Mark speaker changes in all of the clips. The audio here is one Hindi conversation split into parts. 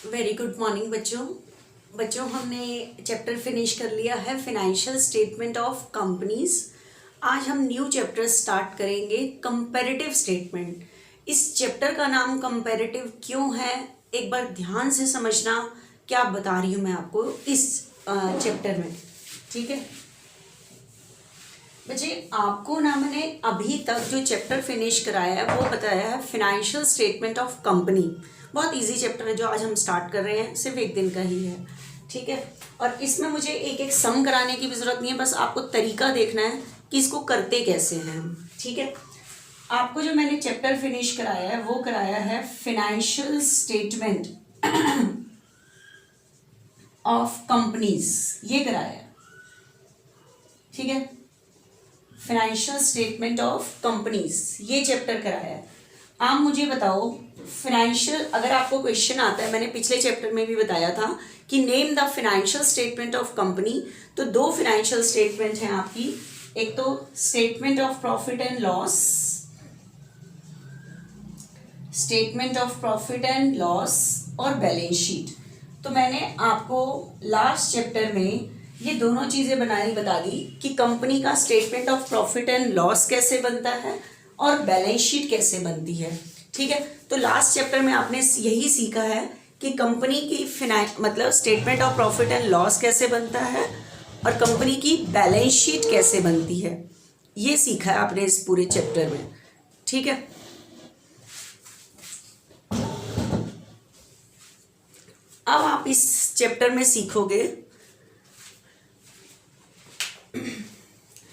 Speaker 1: वेरी गुड मॉर्निंग बच्चों हमने चैप्टर फिनिश कर लिया है फाइनेंशियल स्टेटमेंट ऑफ कंपनीज। आज हम न्यू चैप्टर स्टार्ट करेंगे कंपैरेटिव स्टेटमेंट। इस चैप्टर का नाम कंपैरेटिव क्यों है, एक बार ध्यान से समझना क्या बता रही हूँ मैं आपको इस चैप्टर में। ठीक है बच्चे, आपको ना मैंने अभी तक जो चैप्टर फिनिश कराया है वो बताया है फाइनेंशियल स्टेटमेंट ऑफ कंपनी। बहुत इजी चैप्टर है जो आज हम स्टार्ट कर रहे हैं, सिर्फ एक दिन का ही है। ठीक है, और इसमें मुझे एक एक सम कराने की भी ज़रूरत नहीं है, बस आपको तरीका देखना है कि इसको करते कैसे हैं। ठीक है, आपको जो मैंने चैप्टर फिनिश कराया है वो कराया है फाइनेंशियल स्टेटमेंट ऑफ कंपनीज, ये कराया है। ठीक है, फाइनेंशियल स्टेटमेंट ऑफ कंपनीज ये चैप्टर कराया है। आप मुझे बताओ फाइनेंशियल, अगर आपको क्वेश्चन आता है, मैंने पिछले चैप्टर में भी बताया था कि name the financial statement of company, तो दो फाइनेंशियल स्टेटमेंट हैं आपकी, एक तो statement of profit and loss, statement of profit and loss और बैलेंस शीट। तो मैंने आपको लास्ट चैप्टर में ये दोनों चीजें बनानी बता दी कि कंपनी का statement of profit and loss कैसे बनता है और बैलेंस शीट कैसे बनती है। ठीक है, तो लास्ट चैप्टर में आपने यही सीखा है कि कंपनी की मतलब statement of profit and loss कैसे बनता है और कंपनी की बैलेंस शीट कैसे बनती है, ये सीखा है आपने इस पूरे चैप्टर में। ठीक है, अब आप इस चैप्टर में सीखोगे,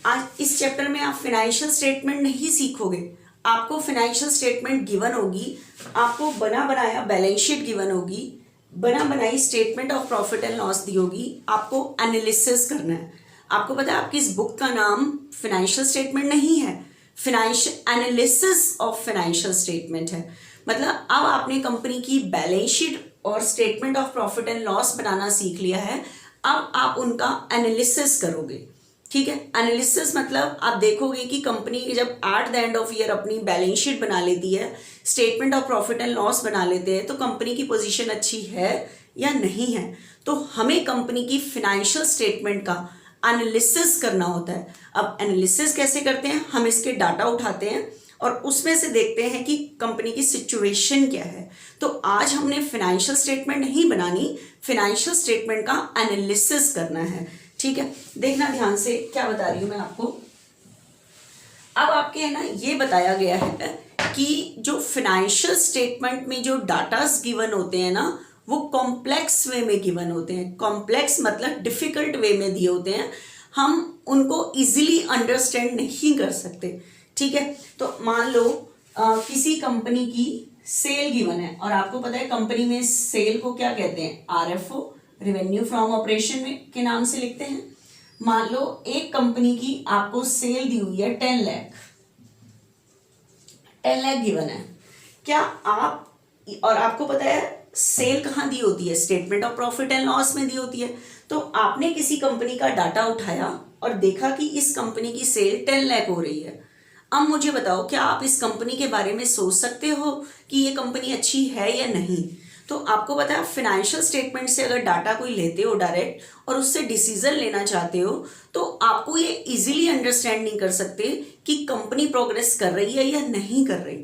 Speaker 1: आज इस चैप्टर में आप फाइनेंशियल स्टेटमेंट नहीं सीखोगे, आपको फाइनेंशियल स्टेटमेंट गिवन होगी, आपको बना बनाया बैलेंस शीट गिवन होगी, बना बनाई statement of profit and loss दी होगी, आपको एनालिसिस करना है। आपको पता है आपकी इस बुक का नाम फाइनेंशियल स्टेटमेंट नहीं है, financial analysis of financial statement है। मतलब अब आपने कंपनी की बैलेंस शीट और statement of profit and loss बनाना सीख लिया है, अब आप उनका एनालिसिस करोगे। ठीक है, एनालिसिस मतलब आप देखोगे कि कंपनी जब at the end of year अपनी बैलेंस शीट बना लेती है, statement of profit and loss बना लेते हैं, तो कंपनी की पोजीशन अच्छी है या नहीं है। तो हमें कंपनी की फाइनेंशियल स्टेटमेंट का एनालिसिस करना होता है। अब एनालिसिस कैसे करते हैं, हम इसके डाटा उठाते हैं और उसमें से देखते हैं कि कंपनी की सिचुएशन क्या है। तो आज हमने फाइनेंशियल स्टेटमेंट नहीं बनानी, फाइनेंशियल स्टेटमेंट का एनालिसिस करना है। ठीक है, देखना ध्यान से क्या बता रही हूं मैं आपको। अब आपके है ना ये बताया गया है कि जो फाइनेंशियल स्टेटमेंट में जो डाटास गिवन होते हैं ना, वो कॉम्प्लेक्स वे में गिवन होते हैं। कॉम्प्लेक्स मतलब डिफिकल्ट वे में दिए होते हैं, हम उनको इजीली अंडरस्टैंड नहीं कर सकते। ठीक है, तो मान लो किसी कंपनी की सेल गिवन है और आपको पता है कंपनी में सेल को क्या कहते हैं, RFO, रेवेन्यू फ्रॉम ऑपरेशन में के नाम से लिखते हैं। मान लो एक कंपनी की आपको सेल दी हुई है 10 लाख, 10 लाख गिवन है। क्या आप, और आपको पता है सेल कहाँ दी होती है, statement of profit and loss में दी होती है। तो आपने किसी कंपनी का डाटा उठाया और देखा कि इस कंपनी की सेल 10 लाख हो रही है। अब मुझे बताओ, क्या आप इस कंपनी के बारे में सोच सकते हो कि ये कंपनी अच्छी है या नहीं। तो आपको पता है फाइनेंशियल स्टेटमेंट से अगर डाटा कोई लेते हो डायरेक्ट और उससे डिसीजन लेना चाहते हो, तो आपको ये इजीली अंडरस्टैंड नहीं कर सकते कि कंपनी प्रोग्रेस कर रही है या नहीं कर रही।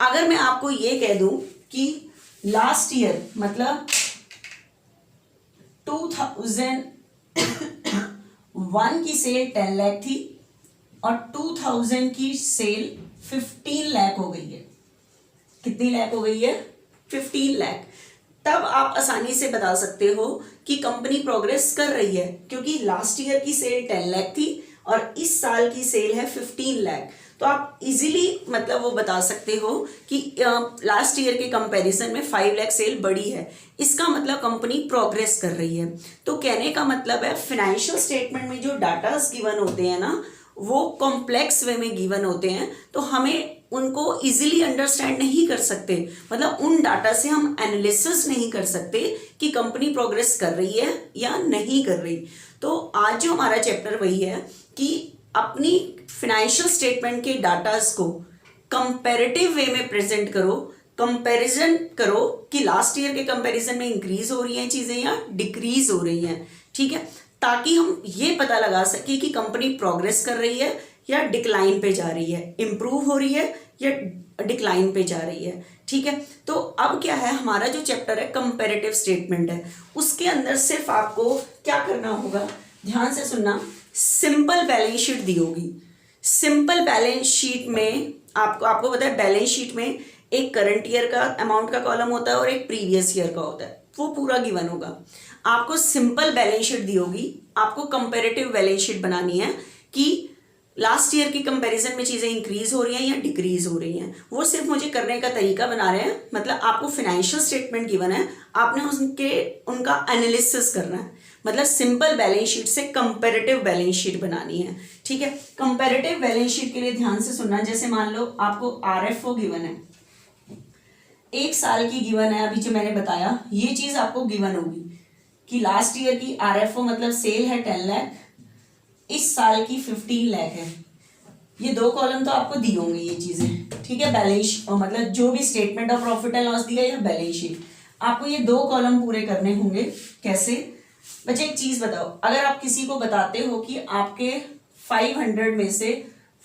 Speaker 1: अगर मैं आपको ये कह दूं कि लास्ट ईयर मतलब 2001 की सेल 10 लाख थी और 2000 की सेल 15 लाख हो गई है। कितनी लाख हो गई है, 15 लाख। तब आप आसानी से बता सकते हो कि कंपनी प्रोग्रेस कर रही है, क्योंकि लास्ट ईयर की सेल 10 लाख थी और इस साल की सेल है 15 लाख। तो आप इजीली मतलब वो बता सकते हो कि लास्ट ईयर के कंपैरिजन में 5 लाख सेल बढ़ी है, इसका मतलब कंपनी प्रोग्रेस कर रही है। तो कहने का मतलब है फाइनेंशियल स्टेटमेंट में जो डाटास गिवन होते हैं ना, वो कॉम्प्लेक्स वे में गिवन होते हैं, तो हमें उनको इजीली अंडरस्टैंड नहीं कर सकते। मतलब उन डाटा से हम एनालिसिस नहीं कर सकते कि कंपनी प्रोग्रेस कर रही है या नहीं कर रही। तो आज जो हमारा चैप्टर वही है कि अपनी फाइनेंशियल स्टेटमेंट के डाटास को कंपैरेटिव वे में प्रेजेंट करो, कंपैरिजन करो कि लास्ट ईयर के कंपैरिजन में इंक्रीज हो रही हैं चीजें या डिक्रीज हो रही हैं, ठीक है, ताकि हम ये पता लगा सके कि कंपनी प्रोग्रेस कर रही है या डिक्लाइन पे जा रही है, इंप्रूव हो रही है या डिक्लाइन पे जा रही है, ठीक है। तो अब क्या है, हमारा जो चैप्टर है कंपैरेटिव स्टेटमेंट है, उसके अंदर सिर्फ आपको क्या करना होगा, ध्यान से सुनना, सिंपल बैलेंस शीट दी होगी। सिंपल बैलेंस शीट में आपको पता है बैलेंस शीट में एक करंट ईयर का अमाउंट का कॉलम होता है और एक प्रीवियस ईयर का होता है, वो पूरा गिवन होगा। आपको सिंपल बैलेंस शीट दी होगी, आपको कंपैरेटिव बैलेंस शीट बनानी है कि लास्ट ईयर की कंपैरिजन में चीजें इंक्रीज हो रही हैं या डिक्रीज हो रही हैं। वो सिर्फ मुझे करने का तरीका बना रहे हैं, मतलब आपको फाइनेंशियल स्टेटमेंट गिवन है, आपने उनका एनालिसिस करना है, मतलब सिंपल बैलेंस शीट से कंपैरेटिव बैलेंस शीट बनानी है, ठीक है। कंपैरेटिव बैलेंस शीट के लिए ध्यान से सुनना, जैसे मान लो आपको आरएफओ गिवन है, 1 साल की गिवन है, अभी जो मैंने बताया ये चीज आपको गिवन होगी कि लास्ट ईयर की आरएफओ मतलब सेल है 10 लाख, इस साल की 15 लाख है। ये 2 कॉलम तो आपको दी होंगी ये चीजें, ठीक है, बैलेंस मतलब जो भी statement of profit and loss दिया या बैलेंस शीट, आपको ये 2 कॉलम पूरे करने होंगे। कैसे बच्चे, एक चीज बताओ, अगर आप किसी को बताते हो कि आपके 500 में से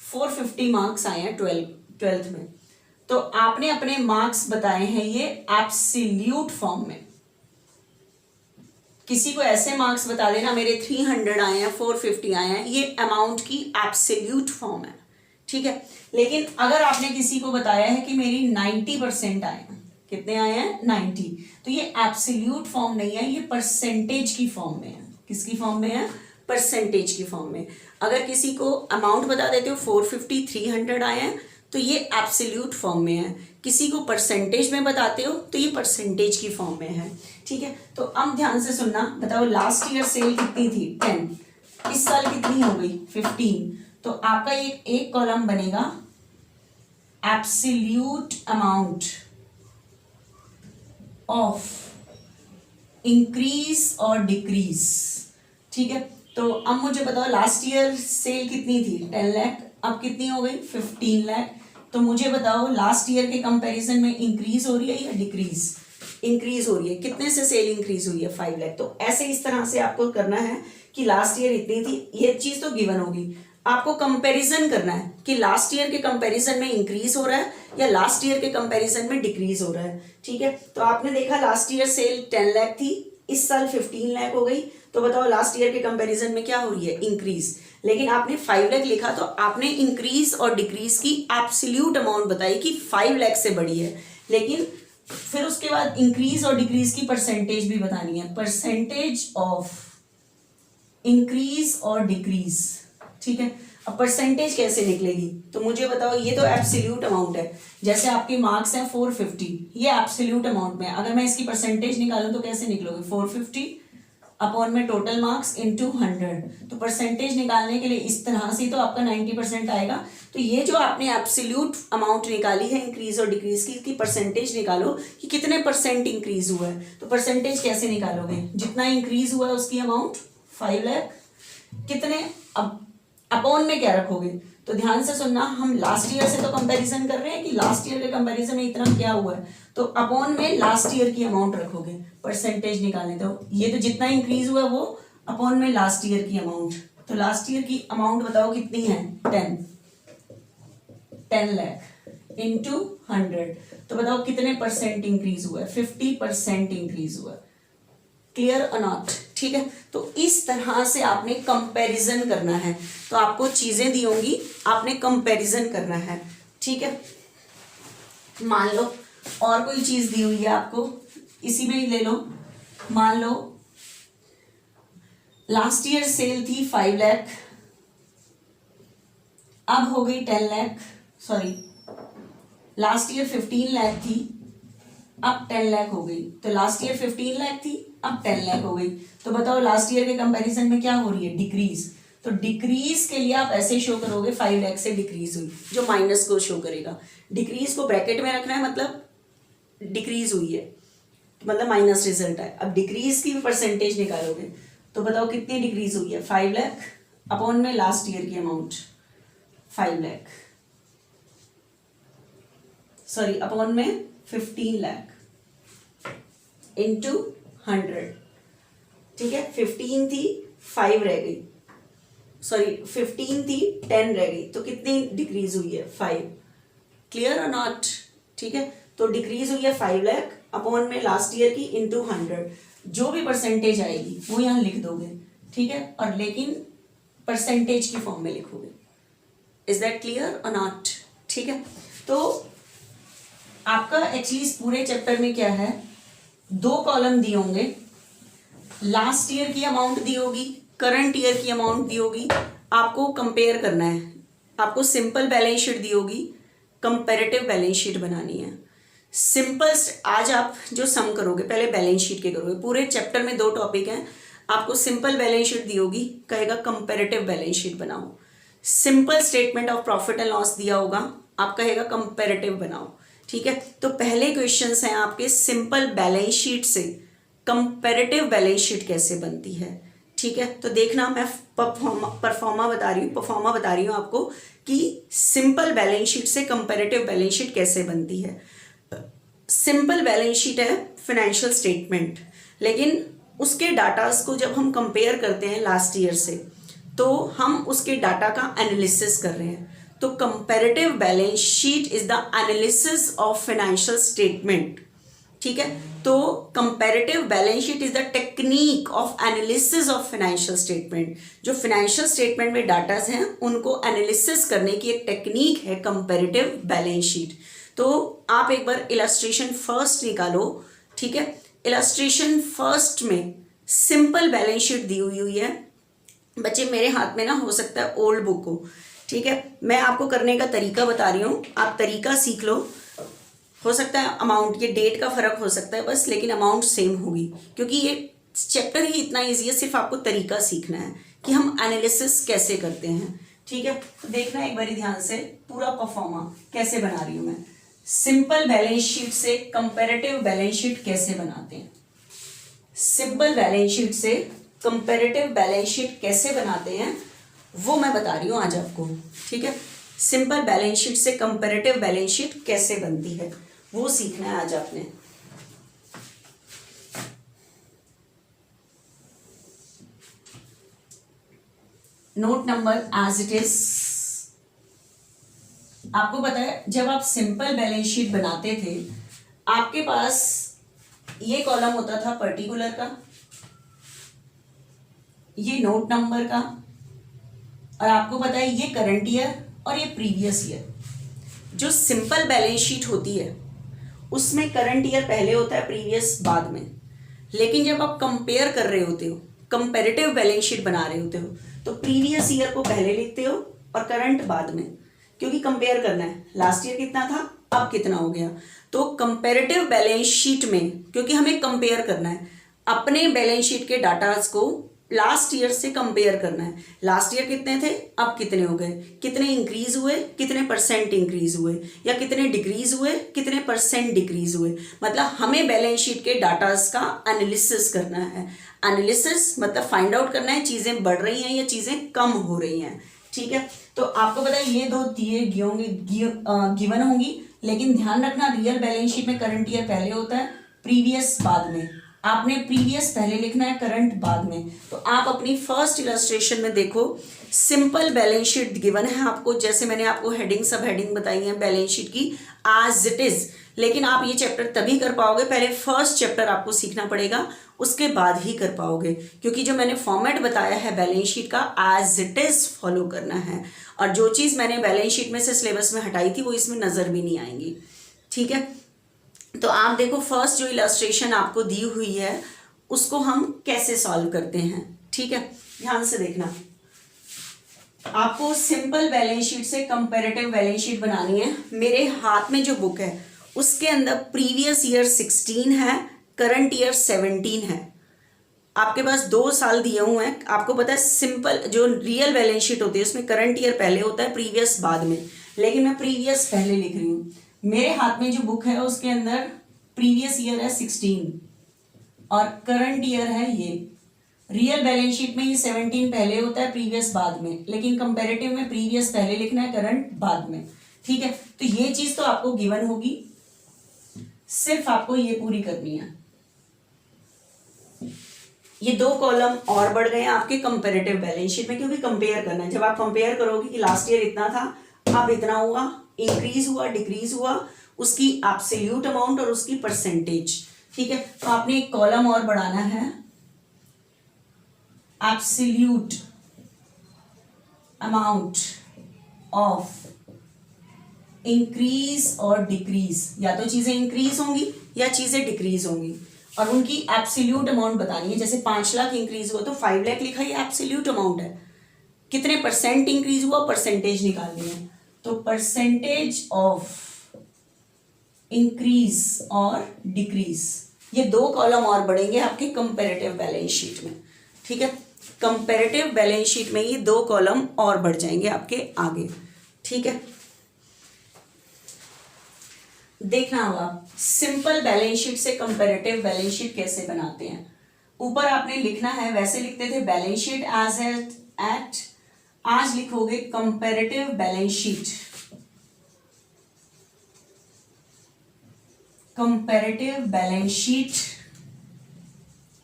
Speaker 1: 450 मार्क्स आए हैं 12th में, तो आपने अपने मार्क्स बताए हैं ये एब्सोल्यूट फॉर्म में। किसी को ऐसे मार्क्स बता देना मेरे 300 आए हैं, 450 आए हैं, ये अमाउंट की एब्सोल्यूट फॉर्म है, ठीक है। लेकिन अगर आपने किसी को बताया है कि मेरी 90% आए हैं, कितने आए हैं 90, तो ये एब्सोल्यूट फॉर्म नहीं है, ये परसेंटेज की फॉर्म में है। किसकी फॉर्म में है, परसेंटेज की फॉर्म में। अगर किसी को अमाउंट बता देते हो 450 300 आए हैं, तो ये एब्सोल्यूट फॉर्म में है। किसी को परसेंटेज में बताते हो तो ये परसेंटेज की फॉर्म में है, ठीक है। तो अब ध्यान से सुनना, बताओ लास्ट ईयर सेल कितनी थी 10, इस साल कितनी हो गई 15, तो आपका ये एक कॉलम बनेगा एब्सोल्यूट अमाउंट ऑफ इंक्रीज और डिक्रीज, ठीक है। तो अब मुझे बताओ लास्ट ईयर सेल कितनी थी 10 लाख, अब कितनी हो गई 15 लाख, तो मुझे बताओ लास्ट ईयर के कंपैरिजन में इंक्रीज हो रही है या डिक्रीज, इंक्रीज हो रही है। कितने से सेल इंक्रीज हुई है 5 लाख। तो ऐसे इस तरह से आपको करना है कि लास्ट ईयर इतनी थी, ये चीज तो गिवन होगी, आपको कंपैरिजन करना है कि लास्ट ईयर के कंपैरिजन में इंक्रीज हो रहा है या लास्ट ईयर के कंपैरिजन में डिक्रीज हो रहा है, ठीक है। तो आपने देखा लास्ट ईयर सेल 10 लाख थी, इस साल 15 लाख हो गई, तो बताओ लास्ट ईयर के कंपैरिजन में क्या हो रही है, इंक्रीज। लेकिन आपने 5 लाख लिखा तो आपने इंक्रीज और डिक्रीज की एब्सोल्यूट अमाउंट बताई कि 5 लाख से बड़ी है, लेकिन फिर उसके बाद इंक्रीज और डिक्रीज की परसेंटेज भी बतानी है, परसेंटेज ऑफ इंक्रीज और डिक्रीज, ठीक है। अब परसेंटेज कैसे निकलेगी, तो मुझे बताओ, ये तो एब्सोल्यूट अमाउंट है, जैसे आपके मार्क्स हैं 450, ये एब्सोल्यूट अमाउंट में, अगर मैं इसकी परसेंटेज निकालूं तो कैसे निकलोगे, 450 अपॉन में टोटल मार्क्स इनटू 100, तो परसेंटेज निकालने के लिए इस तरह से तो आपका 90% आएगा। तो ये जो आपने एब्सोल्यूट अमाउंट निकाली है इंक्रीज और डिक्रीज की परसेंटेज निकालो कि कितने परसेंट इंक्रीज हुआ है। तो परसेंटेज कैसे निकालोगे, जितना इंक्रीज हुआ है उसकी अमाउंट 5 लाख, कितने अब अपॉन में क्या रखोगे, तो ध्यान से सुनना, हम लास्ट ईयर से तो कंपैरिजन कर रहे हैं कि लास्ट ईयर के कंपैरिजन में इतना क्या हुआ है, तो अपॉन में लास्ट ईयर की अमाउंट रखोगे, परसेंटेज निकालने। तो ये तो जितना इंक्रीज हुआ वो अपॉन में लास्ट ईयर की अमाउंट, तो लास्ट ईयर की अमाउंट बताओ कितनी है 10 लाख इंटू 100, तो बताओ कितने परसेंट इंक्रीज हुआ है, 50% इंक्रीज हुआ है। क्लियर और नॉट, ठीक है। तो इस तरह से आपने कंपैरिजन करना है, तो आपको चीजें दी होंगी, आपने कंपैरिजन करना है, ठीक है। मान लो और कोई चीज दी हुई है आपको, इसी में ही ले लो, मान लो लास्ट ईयर सेल थी 5 लाख, अब हो गई 10 lakh, sorry last year 15 lakh थी, अब 10 लाख हो गई, तो लास्ट ईयर 15 लाख थी, अब 10 लाख हो गई, तो बताओ लास्ट ईयर के कंपैरिजन में क्या हो रही है, डिक्रीज। तो डिक्रीज के लिए आप ऐसे शो करोगे 5 लाख से डिक्रीज हुई, जो माइनस को शो करेगा, डिक्रीज को ब्रैकेट में रखना है, मतलब डिक्रीज हुई है मतलब माइनस रिजल्ट है। अब डिक्रीज की भी परसेंटेज निकालोगे तो बताओ कितनी डिक्रीज हुई है, 5 लाख अपॉन में लास्ट ईयर की अमाउंट 5 लाख, सॉरी अपॉन में 15 लाख इंटू 100, ठीक है। 15 थी 5 रह गई, सॉरी 15 थी 10 रह गई, तो कितनी डिक्रीज हुई है 5। क्लियर और नॉट, ठीक है। तो डिक्रीज हुई है 5 लाख अपॉन में लास्ट ईयर की इंटू 100, जो भी परसेंटेज आएगी वो यहाँ लिख दोगे, ठीक है, और लेकिन परसेंटेज की फॉर्म में लिखोगे। इज दैट क्लियर और नॉट, ठीक है। तो आपका एक्चुअली इस पूरे चैप्टर में क्या है, 2 कॉलम दिए होंगे, लास्ट ईयर की अमाउंट दी होगी, करंट ईयर की अमाउंट दी होगी, आपको कंपेयर करना है। आपको सिंपल बैलेंस शीट दी होगी, कंपैरेटिव बैलेंस शीट बनानी है। सिंपल आज आप जो सम करोगे पहले बैलेंस शीट के करोगे। पूरे चैप्टर में 2 टॉपिक हैं, आपको सिंपल बैलेंस शीट दी होगी, कहेगा कंपैरेटिव बैलेंस शीट बनाओ। Simple statement of profit and loss दिया होगा, आप कहेगा कंपैरेटिव बनाओ, ठीक है। तो पहले क्वेश्चंस हैं आपके सिंपल बैलेंस शीट से कंपैरेटिव बैलेंस शीट कैसे बनती है, ठीक है। तो देखना, मैं परफॉर्मा बता रही हूँ आपको कि सिंपल बैलेंस शीट से कंपैरेटिव बैलेंस शीट कैसे बनती है। सिंपल बैलेंस शीट है फाइनेंशियल स्टेटमेंट, लेकिन उसके डाटास को जब हम कंपेयर करते हैं लास्ट ईयर से, तो हम उसके डाटा का एनालिसिस कर रहे हैं। तो comparative balance sheet is the analysis of financial statement, ठीक है। तो comparative balance sheet is the technique of analysis of financial statement. जो फाइनेंशियल स्टेटमेंट में डाटास हैं उनको एनालिसिस करने की एक टेक्निक है कंपैरेटिव बैलेंस शीट। तो आप एक बार इलस्ट्रेशन फर्स्ट निकालो, ठीक है। इलस्ट्रेशन फर्स्ट में सिंपल बैलेंस शीट दी हुई है। बच्चे मेरे हाथ में ना हो सकता है ओल्ड बुक हो, ठीक है, मैं आपको करने का तरीका बता रही हूँ, आप तरीका सीख लो। हो सकता है अमाउंट, ये डेट का फर्क हो सकता है बस, लेकिन अमाउंट सेम होगी, क्योंकि ये चैप्टर ही इतना ईजी है, सिर्फ आपको तरीका सीखना है कि हम एनालिसिस कैसे करते हैं, ठीक है। तो देखना एक बारी ध्यान से, पूरा परफॉर्मा कैसे बना रही हूँ मैं। सिंपल बैलेंस शीट से कंपैरेटिव बैलेंस शीट कैसे बनाते हैं, सिंपल बैलेंस शीट से कंपैरेटिव बैलेंस शीट कैसे बनाते हैं वो मैं बता रही हूँ आज आपको, ठीक है। सिंपल बैलेंस शीट से कंपैरेटिव बैलेंस शीट कैसे बनती है वो सीखना है आज आपने। Note number as it is. आपको पता है जब आप सिंपल बैलेंस शीट बनाते थे, आपके पास ये कॉलम होता था पर्टिकुलर का, ये नोट नंबर का, और आपको पता है ये करंट ईयर और ये प्रीवियस ईयर। जो सिंपल बैलेंस शीट होती है उसमें करंट ईयर पहले होता है, प्रीवियस बाद में। लेकिन जब आप कंपेयर कर रहे होते हो, कंपैरेटिव बैलेंस शीट बना रहे होते हो, तो प्रीवियस ईयर को पहले लिखते हो और करंट बाद में, क्योंकि कंपेयर करना है, लास्ट ईयर कितना था अब कितना हो गया। तो कंपैरेटिव बैलेंस शीट में, क्योंकि हमें कंपेयर करना है, अपने बैलेंस शीट के डाटास को लास्ट ईयर से कंपेयर करना है। लास्ट ईयर कितने थे अब कितने हो गए, कितने इंक्रीज हुए, कितने परसेंट इंक्रीज हुए, या कितने डिक्रीज हुए, कितने परसेंट डिक्रीज हुए। मतलब हमें बैलेंस शीट के डाटास का एनालिसिस करना है। एनालिसिस मतलब फाइंड आउट करना है चीजें बढ़ रही हैं या चीजें कम हो रही हैं, ठीक है। तो आपको पता है ये 2 दिए गिवन होंगी, लेकिन ध्यान रखना रियल बैलेंस शीट में करंट ईयर पहले होता है, प्रीवियस बाद में। आपने प्रीवियस पहले लिखना है, करंट बाद में। तो आप अपनी फर्स्ट इलस्ट्रेशन में देखो, सिंपल बैलेंस शीट गिवन है आपको, जैसे मैंने आपको हेडिंग सब हेडिंग बताई है बैलेंस शीट की एज इट इज। लेकिन आप ये चैप्टर तभी कर पाओगे, पहले फर्स्ट चैप्टर आपको सीखना पड़ेगा, उसके बाद ही कर पाओगे, क्योंकि जो मैंने फॉर्मेट बताया है बैलेंस शीट का एज इट इज फॉलो करना है। और जो चीज़ मैंने बैलेंस शीट में से सिलेबस में हटाई थी वो इसमें नज़र भी नहीं आएंगी, ठीक है। तो आप देखो फर्स्ट जो इलस्ट्रेशन आपको दी हुई है उसको हम कैसे सॉल्व करते हैं, ठीक है। ध्यान से देखना, आपको सिंपल बैलेंस शीट से कंपैरेटिव बैलेंस शीट बनानी है। मेरे हाथ में जो बुक है उसके अंदर प्रीवियस ईयर 16 है, करंट ईयर 17 है। आपके पास 2 साल दिए हुए हैं। आपको पता है सिंपल जो रियल बैलेंस शीट होती है उसमें करंट ईयर पहले होता है, प्रीवियस बाद में, लेकिन मैं प्रीवियस पहले लिख रही हूँ। मेरे हाथ में जो बुक है उसके अंदर प्रीवियस ईयर है 16 और करंट ईयर है ये। रियल बैलेंस शीट में ये 17 पहले होता है, प्रीवियस बाद में, लेकिन कंपैरेटिव में प्रीवियस पहले लिखना है, करंट बाद में, ठीक है। तो ये चीज तो आपको गिवन होगी। सिर्फ आपको ये पूरी करनी है। ये 2 कॉलम और बढ़ गए आपके कंपेरेटिव बैलेंस शीट में, क्योंकि कंपेयर करना है। जब आप कंपेयर करोगे कि लास्ट ईयर इतना था, अब इतना हुआ, इंक्रीज हुआ, डिक्रीज हुआ, उसकी एब्सोल्यूट अमाउंट और उसकी परसेंटेज। ठीक है, तो आपने एक कॉलम और बढ़ाना है, एब्सोल्यूट अमाउंट ऑफ इंक्रीज और डिक्रीज। या तो चीजें इंक्रीज होंगी या चीजें डिक्रीज होंगी, और उनकी एब्सोल्यूट अमाउंट बतानी है। जैसे 5 लाख इंक्रीज हुआ तो 5 लाख लिखा, ये एब्सोल्यूट अमाउंट है। कितने परसेंट इंक्रीज हुआ, परसेंटेज निकालनी है। तो परसेंटेज ऑफ इंक्रीज और डिक्रीज, ये 2 कॉलम और बढ़ेंगे आपके कंपैरेटिव बैलेंस शीट में। ठीक है, कंपैरेटिव बैलेंस शीट में ये 2 कॉलम और बढ़ जाएंगे आपके आगे। ठीक है, देखना होगा सिंपल बैलेंस शीट से कंपैरेटिव बैलेंस शीट कैसे बनाते हैं। ऊपर आपने लिखना है, वैसे लिखते थे बैलेंस शीट एज एट, आज लिखोगे comparative balance sheet. Comparative balance sheet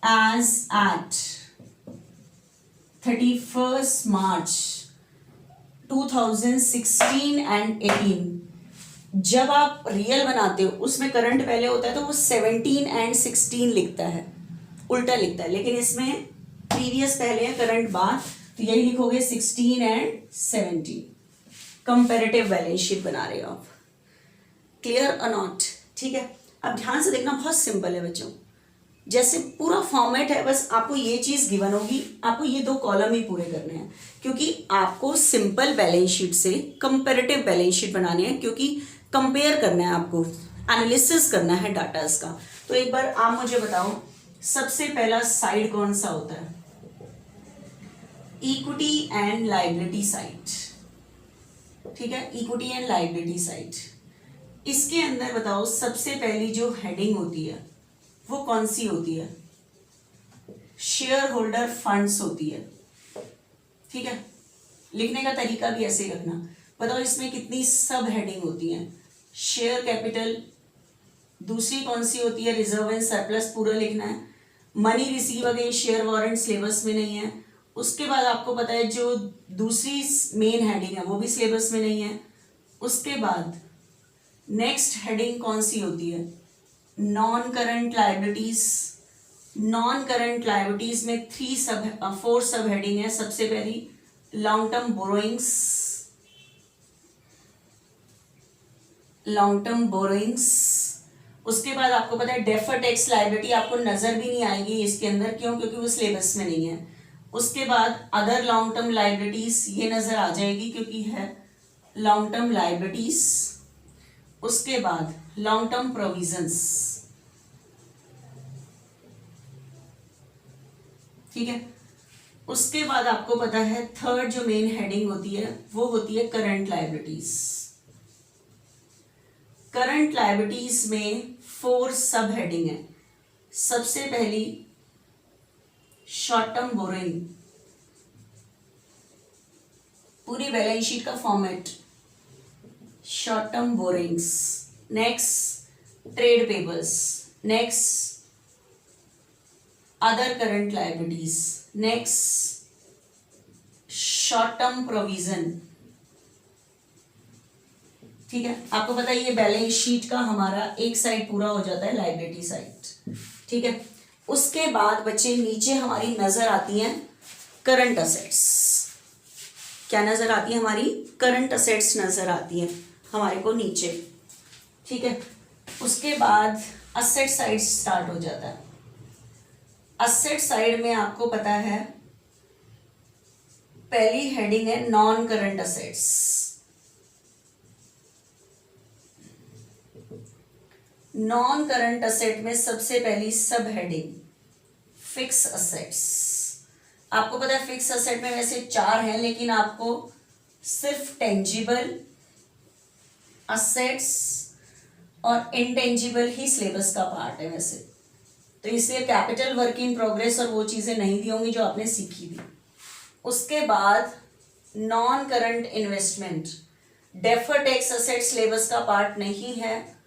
Speaker 1: as at 31 March 2016 and 18। जब आप रियल बनाते हो उसमें करंट पहले होता है तो वो 17 एंड 16 लिखता है, उल्टा लिखता है। लेकिन इसमें प्रीवियस पहले है, करंट बाद, तो यही लिखोगे 16 एंड 17। कंपैरेटिव बैलेंस शीट बना रहे हो आप। क्लियर और नॉट? ठीक है, अब ध्यान से देखना, बहुत सिंपल है बच्चों। जैसे पूरा फॉर्मेट है, बस आपको ये चीज गिवन होगी, आपको ये 2 कॉलम ही पूरे करने हैं, क्योंकि आपको सिंपल बैलेंस शीट से कंपैरेटिव बैलेंस शीट बनानी है, क्योंकि कंपेयर करना है आपको, एनालिसिस करना है डाटास का। तो एक बार आप मुझे बताओ, सबसे पहला साइड कौन सा होता है? Equity and liability side. ठीक है, इक्विटी एंड लायबिलिटी साइड। इसके अंदर बताओ सबसे पहली जो हेडिंग होती है वो कौन सी होती है? शेयर होल्डर फंड्स होती है। ठीक है, लिखने का तरीका भी ऐसे ही रखना। बताओ इसमें कितनी सब हेडिंग होती हैं? शेयर कैपिटल, दूसरी कौन सी होती है? रिजर्व एंड सरप्लस, पूरा लिखना है। Money receive against share warrant syllabus में नहीं है। उसके बाद आपको पता है जो दूसरी मेन हेडिंग है वो भी सिलेबस में नहीं है। उसके बाद नेक्स्ट हेडिंग कौन सी होती है? Non current liabilities. Non current liabilities में 4 सब हेडिंग है। सबसे पहली long term borrowings, long term borrowings. उसके बाद आपको पता है डेफर्ड टैक्स लायबिलिटी, आपको नजर भी नहीं आएगी इसके अंदर, क्यों? क्योंकि वो सिलेबस में नहीं है। उसके बाद अदर लॉन्ग टर्म लायबिलिटीज, ये नजर आ जाएगी क्योंकि है लॉन्ग टर्म लायबिलिटीज। उसके बाद लॉन्ग टर्म प्रोविजंस। ठीक है, उसके बाद आपको पता है थर्ड जो मेन हेडिंग होती है वो होती है करंट लायबिलिटीज। करंट लायबिलिटीज में 4 सब हेडिंग है। सबसे पहली शॉर्ट टर्म बोरोइंग, पूरी बैलेंस शीट का format short term borrowings. Next trade payables, next other current liabilities, next short term provision. ठीक है, आपको पता है ये बैलेंस शीट का हमारा एक साइड पूरा हो जाता है, लायबिलिटी साइड। ठीक है, उसके बाद बच्चे नीचे हमारी नजर आती हैं करंट असेट्स। क्या नजर आती है? हमारी करंट असेट्स नजर आती हैं हमारे को नीचे। ठीक है, उसके बाद असेट साइड स्टार्ट हो जाता है। असेट साइड में आपको पता है पहली हेडिंग है non current assets. Non current asset में सबसे पहली सब हेडिंग फिक्स असेट्स। आपको पता है फिक्स असेट में वैसे 4 हैं, लेकिन आपको सिर्फ टेंजिबल असेट्स और इनटेंजिबल ही सिलेबस का पार्ट है वैसे, तो इसलिए कैपिटल वर्क इन प्रोग्रेस और वो चीजें नहीं दी होंगी जो आपने सीखी थी। उसके बाद non current investment, deferred tax asset syllabus का पार्ट नहीं है,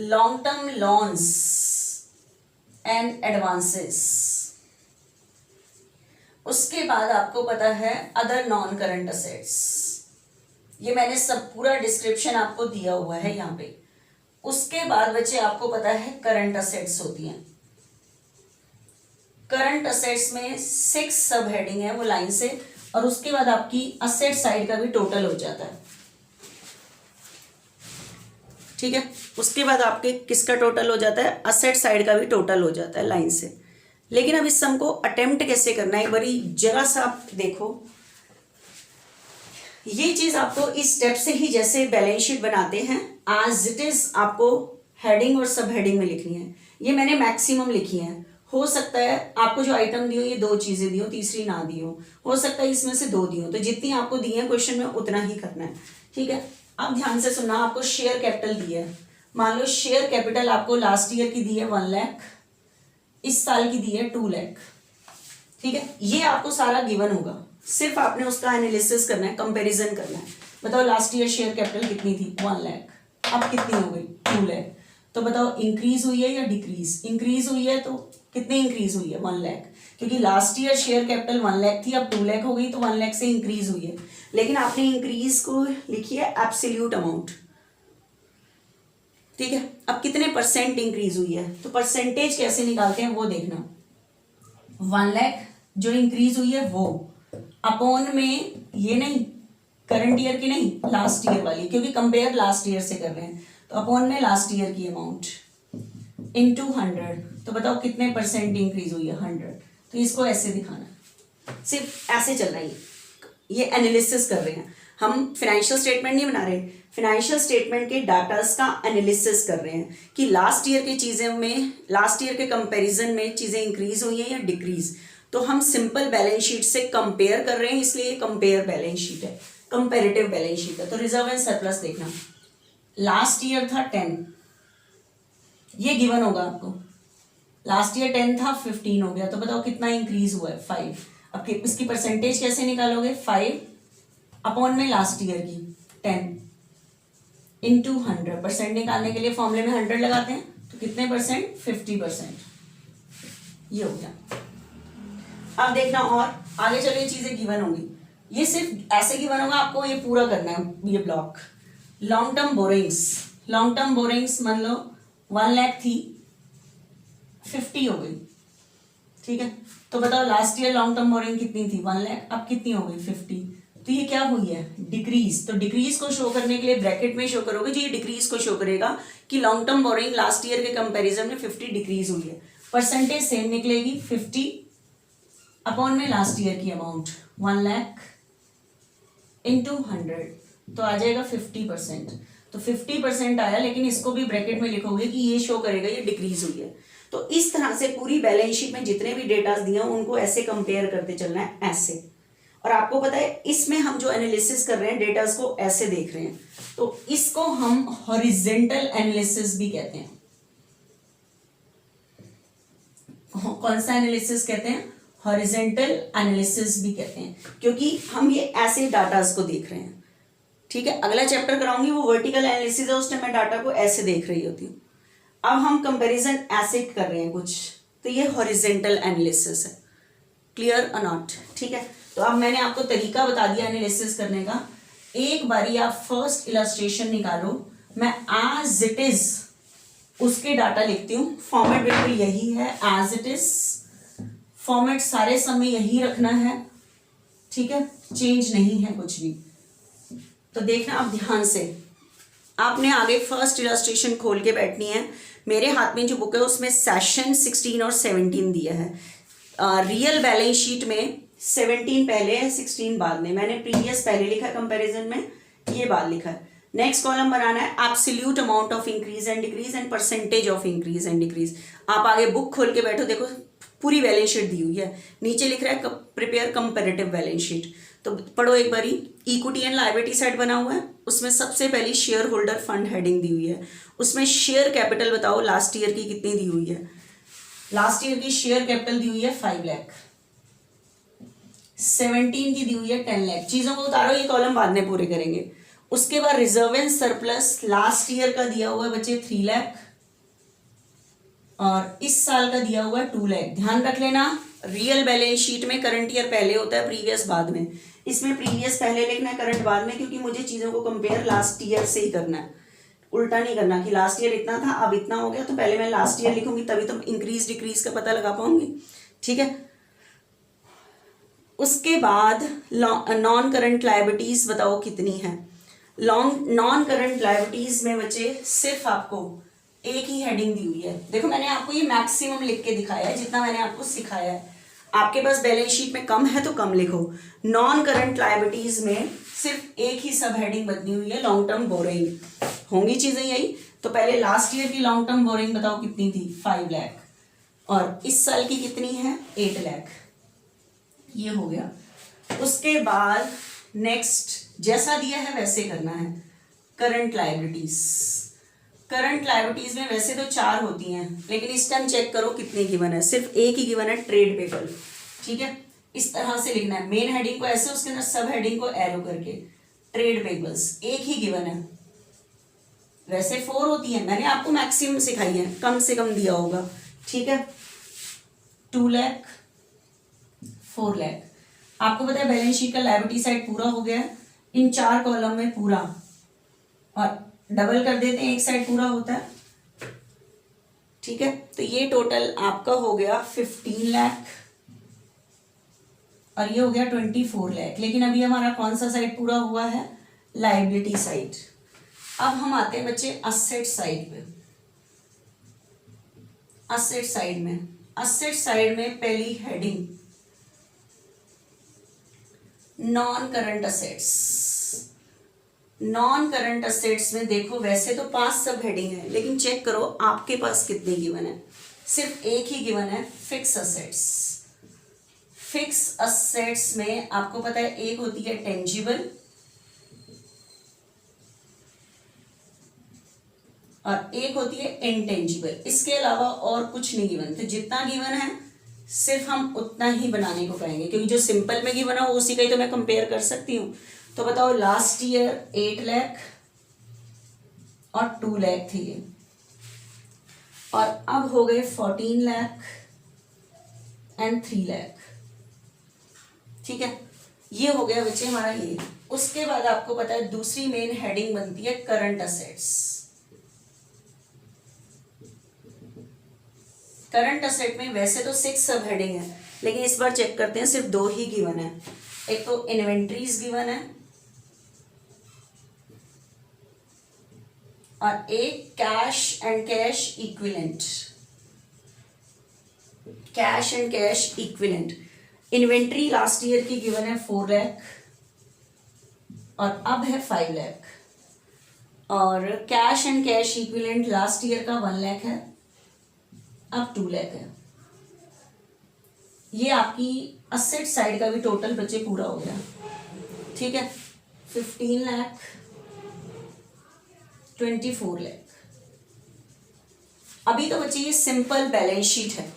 Speaker 1: long term loans and advances. उसके बाद आपको पता है अदर नॉन करंट असेट्स। ये मैंने सब पूरा डिस्क्रिप्शन आपको दिया हुआ है यहाँ पे। उसके बाद बच्चे आपको पता है करंट असेट्स होती हैं। करंट असेट्स में 6 सब हेडिंग है वो लाइन से, और उसके बाद आपकी असेट साइड का भी टोटल हो जाता है। ठीक है, उसके बाद आपके किसका टोटल हो जाता है, असेट साइड का भी टोटल हो जाता है लाइन से। लेकिन अब इस सम को अटेम्प्ट कैसे करना है, एक बारी जरा सा आप देखो। ये चीज आपको इस स्टेप से ही जैसे बैलेंस शीट बनाते हैं एज इट इज आपको हेडिंग और सब हेडिंग में लिखनी है। ये मैंने मैक्सिमम लिखी है। हो सकता है आपको जो आइटम दी हो ये 2 चीजें दी हो, तीसरी ना दी हो सकता है इसमें से 2 दी हो, तो जितनी आपको दी है क्वेश्चन में उतना ही करना है। ठीक है, अब ध्यान से सुनना। आपको शेयर कैपिटल दी है, मान लो शेयर कैपिटल आपको लास्ट ईयर की दी है 1 लाख, इस साल की दी है 2 लाख। ठीक है, ये आपको सारा गिवन होगा, सिर्फ आपने उसका एनालिसिस करना है, कंपैरिजन करना है। बताओ लास्ट ईयर शेयर कैपिटल कितनी थी, 1 लाख, अब कितनी हो गई, 2 लाख। तो बताओ इंक्रीज हुई है या डिक्रीज? इंक्रीज हुई है, तो कितनी इंक्रीज हुई है, 1 लाख, क्योंकि last year share capital 1 lakh थी, अब 2 लाख हो गई, तो 1 लाख से इंक्रीज हुई है। लेकिन आपने इंक्रीज को लिखी है एब्सोल्यूट अमाउंट। ठीक है, अब कितने परसेंट इंक्रीज हुई है, तो परसेंटेज कैसे निकालते हैं वो देखना। 1 लाख जो इंक्रीज हुई है वो अपॉन में, ये नहीं करंट ईयर की नहीं, लास्ट ईयर वाली, क्योंकि कंपेयर लास्ट ईयर से कर रहे हैं, तो अपॉन में लास्ट ईयर की अमाउंट इनटू 100। तो बताओ कितने परसेंट इंक्रीज हुई है, 100। तो इसको ऐसे दिखाना, सिर्फ ऐसे चल रहा है। ये एनालिसिस कर रहे हैं हम, फाइनेंशियल स्टेटमेंट नहीं बना रहे, फाइनेंशियल स्टेटमेंट के डाटास का एनालिसिस कर रहे हैं कि लास्ट ईयर की चीज़ें में, लास्ट ईयर के कंपैरिजन में चीज़ें इंक्रीज हुई हैं या डिक्रीज। तो हम सिंपल बैलेंस शीट से कंपेयर कर रहे हैं, इसलिए कंपेयर बैलेंस शीट है, कंपेरेटिव बैलेंस शीट है। तो रिजर्व एंड सरप्लस देखना, लास्ट ईयर था 10, ये गिवन होगा आपको। लास्ट ईयर 10 था, 15 हो गया, तो बताओ कितना इंक्रीज हुआ है, 5। अब इसकी परसेंटेज कैसे निकालोगे, 5 अपॉन में लास्ट ईयर की 10 इंटू 100। परसेंट निकालने के लिए फॉर्मूले में 100 लगाते हैं, तो कितने परसेंट, 50%। ये हो गया। अब देखना और आगे चलो, ये चीजें गिवन होंगी, ये सिर्फ ऐसे गिवन होगा, आपको ये पूरा करना है ये block. Long term borrowings, long term borrowings मान लो 1 लाख थी, 50 हो गई। ठीक है, तो बताओ last year long term borrowing कितनी थी, 1 लाख, अब कितनी हो गई, 50। तो ये क्या हुई है, डिक्रीज। तो डिक्रीज को शो करने के लिए ब्रैकेट में शो करोगे, जो ये डिक्रीज को शो करेगा कि long term borrowing last year के कंपैरिजन में 50 डिक्रीज हुई है। परसेंटेज सेम निकलेगी, 50 अपॉन में लास्ट ईयर की अमाउंट 1 लाख इंटू 100, तो आ जाएगा 50%। तो 50% आया, लेकिन इसको भी ब्रैकेट में लिखोगे कि ये शो करेगा ये डिक्रीज हुई है। तो इस तरह से पूरी बैलेंस शीट में जितने भी डेटास दिए हैं उनको ऐसे कंपेयर करते चलना है, ऐसे। और आपको पता है इसमें हम जो एनालिसिस कर रहे हैं डेटास को ऐसे देख रहे हैं, तो इसको हम हॉरिजेंटल एनालिसिस भी कहते हैं। कौन सा एनालिसिस कहते हैं, हॉरिजेंटल एनालिसिस भी कहते हैं, क्योंकि हम ये ऐसे डाटास को देख रहे हैं। ठीक है, अगला चैप्टर कराऊंगी वो वर्टिकल एनालिसिस है, उस टाइम मैं डाटा को ऐसे देख रही होती हूँ। अब हम कंपैरिजन ऐसे कर रहे हैं कुछ, तो ये हॉरिजेंटल एनालिसिस है। क्लियर और नॉट? ठीक है, तो अब मैंने आपको तरीका बता दिया एनालिसिस करने का। एक बारी आप फर्स्ट इलस्ट्रेशन निकालो, मैं एज इट इज उसके डाटा लिखती हूँ। फॉर्मेट बिल्कुल यही है, एज इट इज फॉर्मेट सारे समय यही रखना है। ठीक है, चेंज नहीं है कुछ भी। तो देखना आप ध्यान से, आपने आगे फर्स्ट इलस्ट्रेशन खोल के बैठनी है। मेरे हाथ में जो बुक है उसमें सेशन 16 और 17 दिया है। रियल बैलेंस शीट में 17 पहले है, 16 बाद में। मैंने प्रीवियस पहले लिखा है कंपैरिजन में, ये बाद लिखा है। नेक्स्ट कॉलम बनाना है absolute amount of increase and decrease and percentage of increase and decrease. आप आगे बुक खोल के बैठो, देखो पूरी बैलेंस शीट दी हुई है। नीचे लिख रहा है प्रिपेयर कंपैरेटिव बैलेंस शीट, तो पढ़ो एक बारी। इक्विटी एंड लायबिलिटी साइड बना हुआ है, उसमें सबसे पहली शेयर होल्डर फंड हेडिंग दी हुई है। उसमें शेयर कैपिटल बताओ लास्ट ईयर की कितनी दी हुई है। लास्ट ईयर की शेयर कैपिटल दी हुई है 5 लाख, 17 की दी हुई है 10 लाख। चीजों को उतारो, ये कॉलम बाद में पूरे करेंगे। उसके बाद reserve and surplus last year का दिया हुआ है बच्चे 3 लाख, और इस साल का दिया हुआ 2 लाख। ध्यान रख लेना, रियल बैलेंस शीट में करंट ईयर पहले होता है, प्रीवियस बाद में। इसमें प्रीवियस पहले लिखना है, करंट बाद में, क्योंकि मुझे चीज़ों को कंपेयर लास्ट ईयर से ही करना है। उल्टा नहीं करना कि लास्ट ईयर इतना था अब इतना हो गया, तो पहले मैं लास्ट ईयर लिखूंगी, तभी तो इंक्रीज डिक्रीज का पता लगा पाऊंगी। ठीक है। उसके बाद नॉन करंट लायबिलिटीज बताओ कितनी है। नॉन करंट लायबिलिटीज में बच्चे सिर्फ आपको एक ही हेडिंग दी हुई है। देखो मैंने आपको ये मैक्सिमम लिख के दिखाया है जितना मैंने आपको सिखाया है। आपके पास बैलेंस शीट में कम है तो कम लिखो। नॉन करंट लायबिलिटीज में सिर्फ एक ही सब हेडिंग बदली हुई है, लॉन्ग टर्म बोरिंग। होंगी चीजें यही। तो पहले लास्ट ईयर की लॉन्ग टर्म बोरिंग बताओ कितनी थी, 5 लाख, और इस साल की कितनी है, 8 लाख। ये हो गया। उसके बाद नेक्स्ट जैसा दिया है वैसे करना है। करंट लायबिलिटीज, करंट लायबिलिटीज में वैसे तो 4 होती हैं, लेकिन इस टाइम चेक करो कितने गिवन है, सिर्फ एक ही गिवन है, ट्रेड पेबल। ठीक है, इस तरह से लिखना है, मेन हेडिंग को ऐसे, उसके अंदर सब हेडिंग को एरो करके, ट्रेड पेबल्स एक ही गिवन है। वैसे 4 होती है, मैंने आपको मैक्सिमम सिखाई है, कम से कम दिया होगा। ठीक है, 2 लाख, 4 लाख। आपको पता है बैलेंस शीट का लायबिलिटी साइड पूरा हो गया है इन 4 कॉलम में पूरा, और डबल कर देते हैं, एक साइड पूरा होता है। ठीक है, तो ये टोटल आपका हो गया 15 लाख और ये हो गया 24 लाख। लेकिन अभी हमारा कौन सा साइड पूरा हुआ है, लायबिलिटी साइड। अब हम आते हैं बच्चे असेट साइड पे। असेट साइड में, असेट साइड में पहली heading non current assets. Non current assets में देखो वैसे तो 5 सब हेडिंग है, लेकिन चेक करो आपके पास कितने गिवन है, सिर्फ एक ही गिवन है, फिक्स असेट्स। फिक्स असेट्स में आपको पता है एक होती है टेंजिबल और एक होती है इनटेंजिबल। इसके अलावा और कुछ नहीं गिवन। तो जितना गिवन है सिर्फ हम उतना ही बनाने को कहेंगे, क्योंकि जो सिंपल में गिवन है उसी का ही तो मैं कंपेयर कर सकती हूँ। तो बताओ लास्ट ईयर 8 लाख और 2 लाख थे ये, और अब हो गए 14 लाख एंड 3 लाख। ठीक है, ये हो गया बच्चे हमारा ये। उसके बाद आपको पता है दूसरी मेन हेडिंग बनती है करंट असेट्स। करंट असेट में वैसे तो 6 सब हेडिंग है, लेकिन इस बार चेक करते हैं सिर्फ 2 ही गिवन है। एक तो इन्वेंट्रीज गिवन है और एक cash and cash equivalent. Cash and cash equivalent. Inventory last year की गिवन है 4 लाख और अब है 5 लाख, और cash and cash equivalent last year का 1 लाख है, अब 2 लाख है। ये आपकी असेट साइड का भी टोटल बच्चे पूरा हो गया। ठीक है, 15 लाख, 24 लाख। अभी तो बच्चे ये सिंपल बैलेंस शीट है,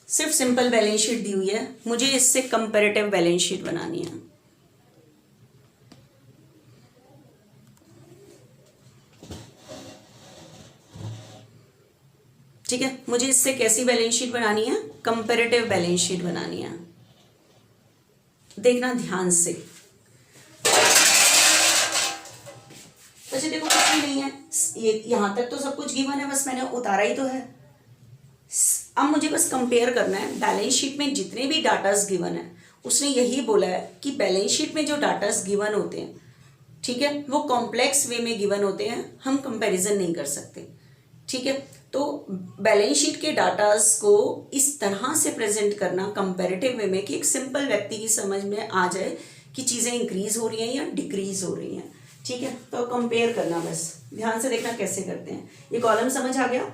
Speaker 1: सिर्फ सिंपल बैलेंस शीट दी हुई है, मुझे इससे कंपैरेटिव बैलेंस शीट बनानी है। ठीक है, मुझे इससे कैसी बैलेंस शीट बनानी है, कंपैरेटिव बैलेंस शीट बनानी है। देखना ध्यान से। अच्छा देखो कुछ भी नहीं है, ये यहां तक तो सब कुछ गिवन है, बस मैंने उतारा ही तो है। अब मुझे बस कंपेयर करना है बैलेंस शीट में जितने भी डाटास गिवन है, उसने यही बोला है कि बैलेंस शीट में जो डाटास गिवन होते हैं, ठीक है, वो कॉम्प्लेक्स वे में गिवन होते हैं, हम कंपैरिजन नहीं कर सकते। ठीक है, तो बैलेंस शीट के डाटास को इस तरह से प्रेजेंट करना कंपैरेटिव वे में कि एक सिंपल व्यक्ति की समझ में आ जाए कि चीज़ें इंक्रीज हो रही हैं या डिक्रीज हो रही हैं। ठीक है, तो कंपेयर करना, बस ध्यान से देखना कैसे करते हैं। ये कॉलम समझ आ गया,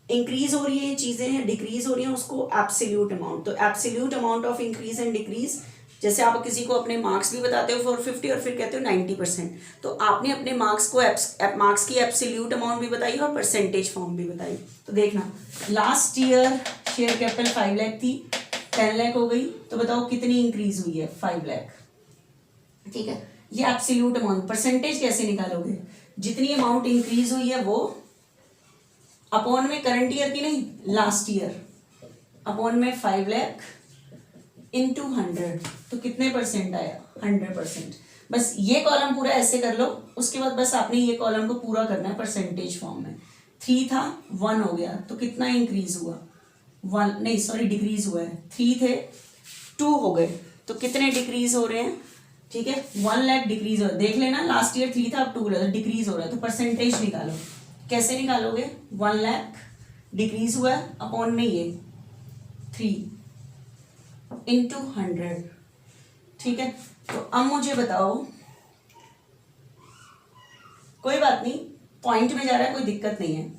Speaker 1: इंक्रीज हो रही है चीज़ें हैं, डिक्रीज हो रही हैं, उसको एब्सोल्यूट अमाउंट। तो absolute amount of increase and decrease, जैसे आप किसी को अपने मार्क्स भी बताते हो 450 और फिर कहते हो 90%, तो आपने अपने मार्क्स को मार्क्स की एब्सोल्यूट अमाउंट भी बताई और परसेंटेज फॉर्म भी बताई। तो देखना last year share capital 5 lakh थी, 10 लाख हो गई, तो बताओ कितनी इंक्रीज हुई है, 5 लाख। ठीक है, ये एब्सोल्यूट अमाउंट। परसेंटेज कैसे निकालोगे, जितनी अमाउंट इंक्रीज हुई है वो अपॉन में करंट ईयर की नहीं, लास्ट ईयर, अपॉन में 5 लाख इंटू 100, तो कितने परसेंट आया? 100%। बस ये कॉलम पूरा ऐसे कर लो, उसके बाद बस आपने ये कॉलम को पूरा करना है परसेंटेज फॉर्म में। 3 था 1 हो गया, तो कितना इंक्रीज हुआ? 1 नहीं सॉरी डिक्रीज हुआ है। 3 थे 2 हो गए, तो कितने डिक्रीज हो रहे हैं? ठीक है, 1 लाख डिक्रीज हो, देख लेना लास्ट ईयर 3 था अब 2 डिक्रीज हो रहा है, तो परसेंटेज निकालो। कैसे निकालोगे? 1 लाख डिक्रीज हुआ है अपॉन में ये 3 इंटू 100। ठीक है, तो अब मुझे बताओ, कोई बात नहीं, पॉइंट में जा रहा है, कोई दिक्कत नहीं है,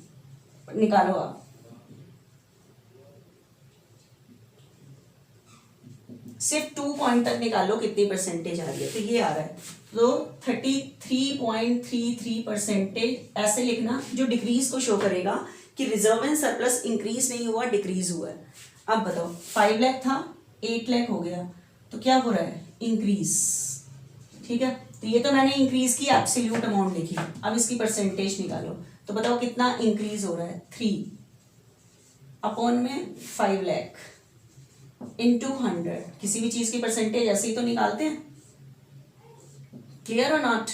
Speaker 1: निकालो आप। सिर्फ 2 पॉइंट तक निकालो कितनी परसेंटेज आ रही है, तो ये आ रहा है, तो 33.33% ऐसे लिखना, जो डिक्रीज को शो करेगा कि रिजर्व एंड सरप्लस इंक्रीज नहीं हुआ, डिक्रीज हुआ है। अब बताओ 5 लाख था 8 लाख हो गया, तो क्या हो रहा है? इंक्रीज। ठीक है, तो ये तो मैंने इंक्रीज की एब्सोल्यूट अमाउंट लिखी, अब इसकी परसेंटेज निकालो, तो बताओ कितना इंक्रीज हो रहा है? 3 अपॉन में 5 लाख इंटू 100। किसी भी चीज की परसेंटेज ऐसे ही तो निकालते हैं, क्लियर और नॉट?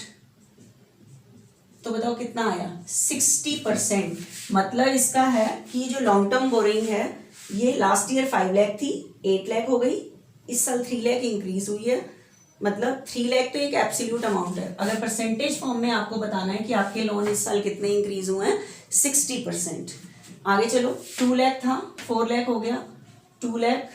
Speaker 1: तो बताओ कितना आया? 60%। मतलब इसका है कि जो लॉन्ग टर्म बोरिंग है, ये लास्ट ईयर 5 लाख थी 8 लाख हो गई, इस साल 3 लाख इंक्रीज हुई है, मतलब 3 लाख तो एक एब्सोल्यूट अमाउंट है। अगर परसेंटेज फॉर्म में आपको बताना है कि आपके लोन इस साल कितने इंक्रीज हुए हैं, 60%। आगे चलो, 2 लाख था 4 लाख हो गया, 2 लाख,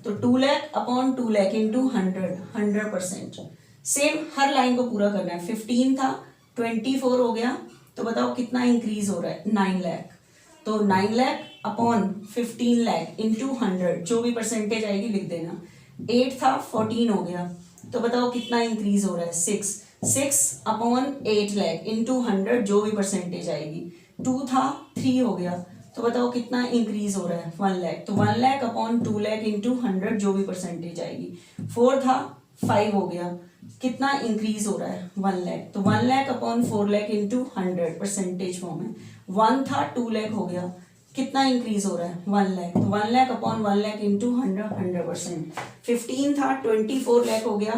Speaker 1: तो 2 lakh upon 2 lakh into 100%। Same हर लाइन को पूरा करना है। 15 था 24 हो गया, तो बताओ कितना इंक्रीज हो रहा है? 9 लाख, तो 9 लाख अपॉन 15 लाख इंटू 100, जो भी परसेंटेज आएगी लिख देना। 8 था 14 हो गया, तो बताओ कितना इंक्रीज हो रहा है? 6 अपॉन 8 लाख इंटू 100, जो भी परसेंटेज आएगी। 2 था 3 हो गया, तो बताओ कितना इंक्रीज हो रहा है? 1 लाख, तो 1 लाख अपॉन 2 लाख इंटू 100, जो भी परसेंटेज आएगी। 4 था 5 हो गया, कितना इंक्रीज हो रहा है? 1 लाख, तो 1 lakh upon 4 lakh into 100 percentage form में। 1 था 2 लाख हो गया, कितना इंक्रीज हो रहा है? 1 लाख, तो 1 लाख अपॉन 1 लाख इंटू 100%। 15 था 24 लाख हो गया,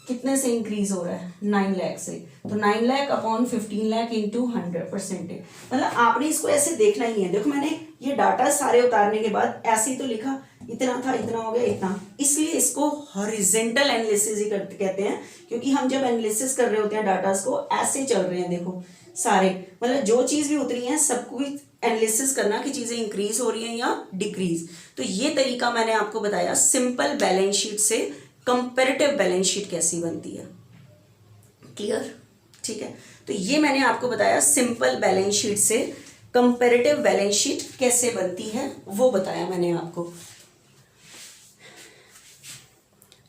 Speaker 1: कितने से इंक्रीज हो रहा है? 9 लाख से, तो 9 लाख अपॉन 15 लाख इंटू 100%। मतलब आपने इसको ऐसे देखना ही है। देखो मैंने ये डाटा सारे उतारने के बाद ऐसे ही तो लिखा, इतना था इतना हो गया इतना, इसलिए इसको हॉरिजॉन्टल एनालिसिस ही कहते हैं, क्योंकि हम जब एनालिसिस कर रहे होते हैं डाटास को, ऐसे चल रहे हैं। देखो सारे, मतलब जो चीज भी उतरी है सबको भी एनालिसिस करना कि चीजें इंक्रीज हो रही हैं या डिक्रीज। तो ये तरीका मैंने आपको बताया सिंपल बैलेंस शीट से कंपैरेटिव बैलेंस शीट कैसी बनती है। क्लियर? ठीक है, तो ये मैंने आपको बताया सिंपल बैलेंस शीट से कंपैरेटिव बैलेंस शीट कैसे बनती है, वो बताया मैंने आपको।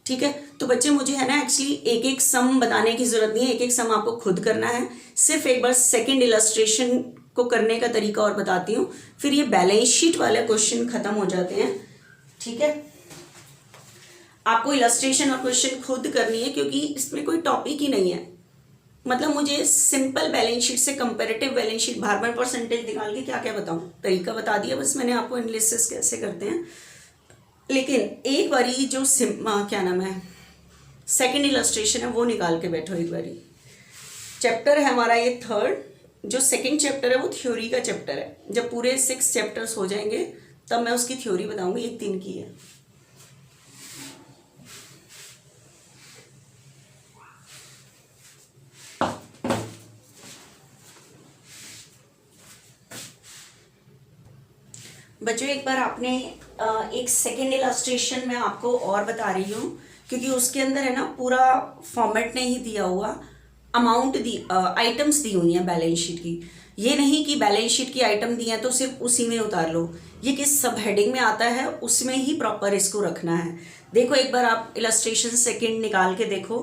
Speaker 1: ठीक है, तो बच्चे मुझे है ना एक्चुअली एक एक सम बताने की जरूरत नहीं है, एक एक सम आपको खुद करना है। सिर्फ एक बार सेकंड इलस्ट्रेशन को करने का तरीका और बताती हूँ, फिर ये बैलेंस शीट वाले क्वेश्चन खत्म हो जाते हैं। ठीक है, आपको इलस्ट्रेशन और क्वेश्चन खुद करनी है, क्योंकि इसमें कोई टॉपिक ही नहीं है। मतलब मुझे सिंपल बैलेंस शीट से कंपैरेटिव बैलेंस शीट बार बार परसेंटेज निकाल के क्या क्या बताऊं, तरीका बता दिया बस मैंने आपको एनालिसिस कैसे करते हैं। लेकिन एक बारी जो क्या नाम है सेकंड इलस्ट्रेशन है वो निकाल के बैठो एक बारी। चैप्टर है हमारा ये थर्ड, जो सेकंड चैप्टर है वो थ्योरी का चैप्टर है। जब पूरे 6 चैप्टर्स हो जाएंगे तब मैं उसकी थ्योरी बताऊंगी, एक 3 की है। बच्चों एक बार आपने एक सेकेंड इलस्ट्रेशन में आपको और बता रही हूँ, क्योंकि उसके अंदर है ना पूरा फॉर्मेट नहीं दिया हुआ, अमाउंट आइटम्स दी हुई हैं बैलेंस शीट की। ये नहीं कि बैलेंस शीट की आइटम दी हैं तो सिर्फ उसी में उतार लो, ये किस सब हेडिंग में आता है उसमें ही प्रॉपर इसको रखना है। देखो एक बार आप इलस्ट्रेशन सेकेंड निकाल के देखो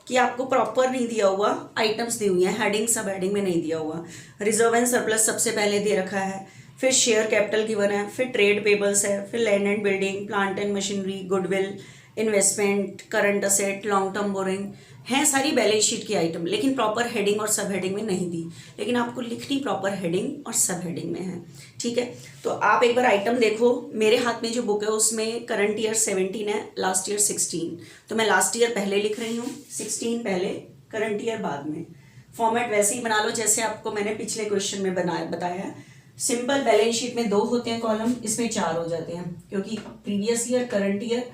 Speaker 1: कि आपको प्रॉपर नहीं दिया हुआ, आइटम्स दी हुई हैं, हेडिंग सब हेडिंग में नहीं दिया हुआ। रिजर्व एंड सरप्लस सबसे पहले दे रखा है, फिर शेयर कैपिटल गिवन है, फिर ट्रेड पेबल्स है, फिर land and building, plant and machinery, goodwill, investment, current asset, long term borrowing, हैं सारी बैलेंस शीट की आइटम, लेकिन प्रॉपर हेडिंग और सब हेडिंग में नहीं दी, लेकिन आपको लिखनी प्रॉपर हेडिंग और सब हेडिंग में है। ठीक है, तो आप एक बार आइटम देखो, मेरे हाथ में जो बुक है उसमें करंट ईयर 17 है, लास्ट ईयर 16, तो मैं लास्ट ईयर पहले लिख रही हूँ, 16 पहले, करंट ईयर बाद में। फॉर्मेट वैसे ही बना लो जैसे आपको मैंने पिछले क्वेश्चन में बताया है। सिंपल बैलेंस शीट में 2 होते हैं कॉलम, इसमें 4 हो जाते हैं, क्योंकि previous year, current year,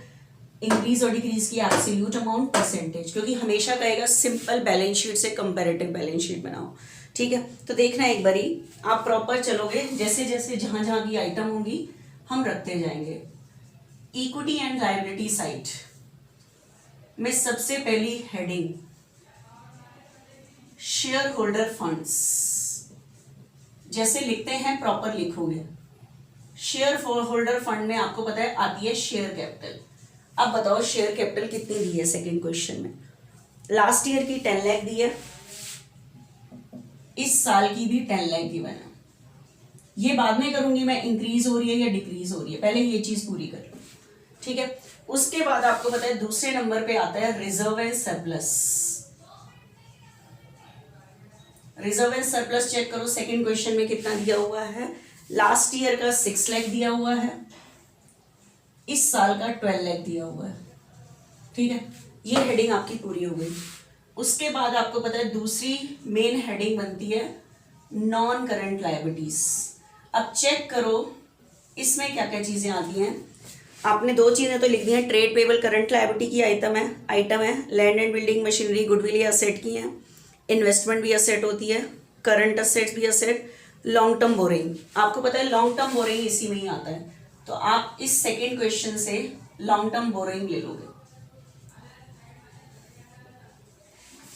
Speaker 1: increase और डिक्रीज की एब्सोल्यूट अमाउंट, परसेंटेज, क्योंकि हमेशा कहेगा सिंपल बैलेंस शीट से कंपैरेटिव बैलेंस शीट बनाओ। ठीक है, तो देखना एक बारी, आप प्रॉपर चलोगे, जैसे जैसे जहां जहां की आइटम होंगी हम रखते जाएंगे। इक्विटी एंड लायबिलिटी साइड में सबसे पहली हेडिंग शेयर होल्डर फंड्स, जैसे लिखते हैं प्रॉपर लिखोगे। शेयर होल्डर फंड में आपको पता है आती है शेयर कैपिटल। अब बताओ शेयर कैपिटल कितनी दी है सेकंड क्वेश्चन में? लास्ट ईयर की 10 लाख दी है, इस साल की भी 10 लाख गिवन है। ये बाद में करूंगी मैं, इंक्रीज हो रही है या डिक्रीज हो रही है, पहले ये चीज पूरी कर लो। ठीक है, उसके बाद आपको पता है दूसरे नंबर पे आता है reserve and surplus. Reserve and surplus check करो, सेकंड क्वेश्चन में कितना दिया हुआ है? लास्ट ईयर का 6 लाख दिया हुआ है, इस साल का 12 लाख दिया हुआ है। ठीक है, ये हेडिंग आपकी पूरी हो गई। उसके बाद आपको पता है दूसरी मेन हेडिंग बनती है नॉन करंट लायबिलिटीज। अब चेक करो इसमें क्या क्या चीजें आती हैं। आपने 2 चीजें तो लिख दी हैं, ट्रेड पेबल करंट लायबिलिटी की आइटम है, land and building machinery goodwill या असेट की है, इन्वेस्टमेंट भी असेट होती है, करंट असेट्स भी असेट, लॉन्ग टर्म बोरिंग, आपको पता है लॉन्ग टर्म बोरिंग इसी में ही आता है, तो आप इस सेकेंड क्वेश्चन से लॉन्ग टर्म बोरिंग ले लोगे।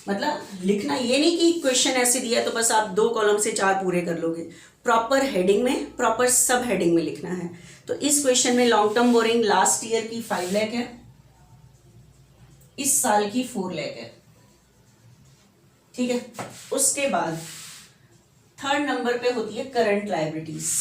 Speaker 1: मतलब लिखना ये नहीं कि क्वेश्चन ऐसे दिया तो बस आप 2 कॉलम से 4 पूरे कर लोगे, प्रॉपर हेडिंग में, प्रॉपर सब हेडिंग में लिखना है। तो इस क्वेश्चन में long term borrowing last year की 5 लाख है, इस साल की 4 लाख है। ठीक है, उसके बाद थर्ड नंबर पे होती है करंट लायबिलिटीज।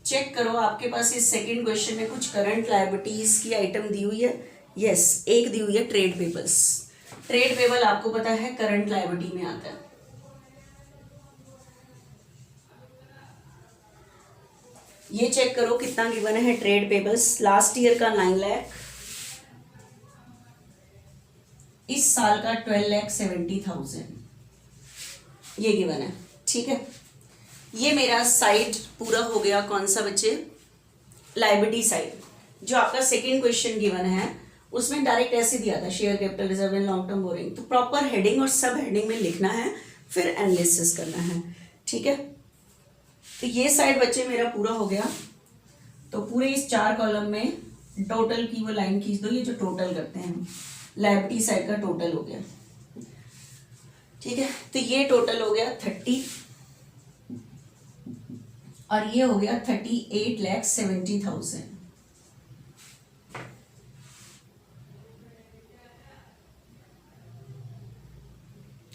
Speaker 1: चेक करो आपके पास इस सेकंड क्वेश्चन में कुछ करंट लायबिलिटीज की आइटम दी हुई है। यस, एक दी हुई है ट्रेड पेबल्स। ट्रेड पेबल आपको पता है करंट लायबिलिटी में आता है। ये चेक करो कितना गिवन है ट्रेड पेबल्स, लास्ट ईयर का 9 लाख, इस साल का 12,70,000 ये गिवन है। ठीक है, ये मेरा साइड पूरा हो गया। कौन सा बच्चे? Liability side. जो आपका सेकंड क्वेश्चन गिवन है उसमें डायरेक्ट ऐसे दिया था share capital, reserve and long term borrowing, तो प्रॉपर हेडिंग और सब हेडिंग में लिखना है, फिर एनालिसिस करना है। ठीक है, तो ये साइड बच्चे मेरा पूरा हो गया। तो पूरे इस 4 कॉलम में टोटल की वो लाइन खींच दो, ये जो टोटल करते हैं लायबिलिटी साइड का टोटल हो गया। ठीक है, तो ये टोटल हो गया 30 और ये हो गया 38,70,000।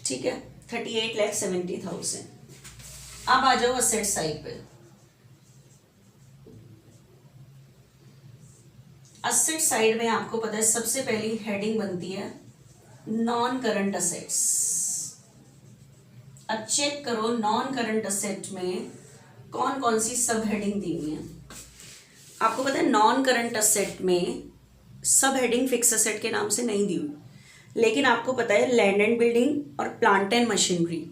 Speaker 1: ठीक है, 38,70,000। अब आ जाओ असेट साइड पे। असेट साइड में आपको पता है सबसे पहली हेडिंग बनती है नॉन करंट असेट्स। अब चेक करो नॉन करंट असेट में कौन कौन सी सब हेडिंग दी हुई है। आपको पता है नॉन करंट असेट में सब हेडिंग फिक्स असेट के नाम से नहीं दी हुई, लेकिन आपको पता है लैंड एंड बिल्डिंग और प्लांट एंड मशीनरी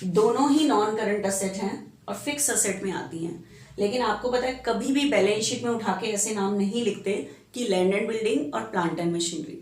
Speaker 1: दोनों ही नॉन करंट असेट हैं और फिक्स असेट में आती हैं। लेकिन आपको पता है कभी भी बैलेंस शीट में उठा के ऐसे नाम नहीं लिखते कि लैंड एंड बिल्डिंग और plant and machinery.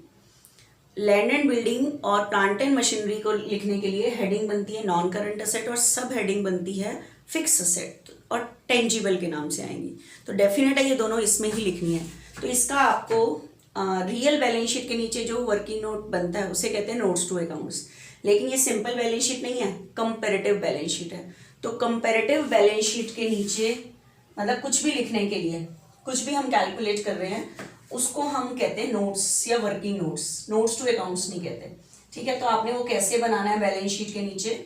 Speaker 1: Land and building और प्लांट एंड मशीनरी को लिखने के लिए हेडिंग बनती है नॉन करंट असेट और सब हेडिंग बनती है फिक्स असेट और टेंजिबल के नाम से आएंगी। तो डेफिनेट है ये दोनों इसमें ही लिखनी है। तो इसका आपको रियल बैलेंस शीट के नीचे जो वर्किंग नोट बनता है उसे कहते हैं नोट्स टू अकाउंट्स, लेकिन ये सिंपल बैलेंस शीट नहीं है, कंपैरेटिव बैलेंस शीट है। तो कंपैरेटिव बैलेंस शीट के नीचे मतलब कुछ भी लिखने के लिए, कुछ भी हम कैलकुलेट कर रहे हैं उसको हम कहते हैं नोट्स या working notes, notes to accounts नहीं कहते। ठीक है, तो आपने वो कैसे बनाना है बैलेंस शीट के नीचे,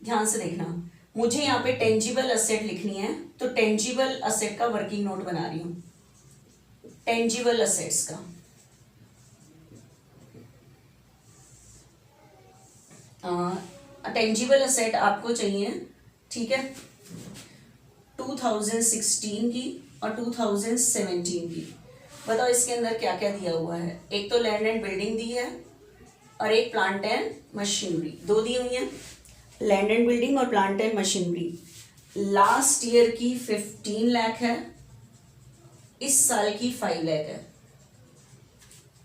Speaker 1: ध्यान से देखना। मुझे यहाँ पे टेंजिबल असेट लिखनी है तो टेंजिबल असेट का वर्किंग नोट बना रही हूँ, टेंजिबल असेट्स का। टेंजिबल असेट आपको चाहिए, ठीक है, 2016 की और 2017 की। बताओ इसके अंदर क्या क्या दिया हुआ है। एक तो लैंड एंड बिल्डिंग दी है और एक प्लांट एंड मशीनरी, दो दी हुई है, लैंड एंड बिल्डिंग और plant and machinery. Last year की 15 लाख है, इस साल की 5 लाख है,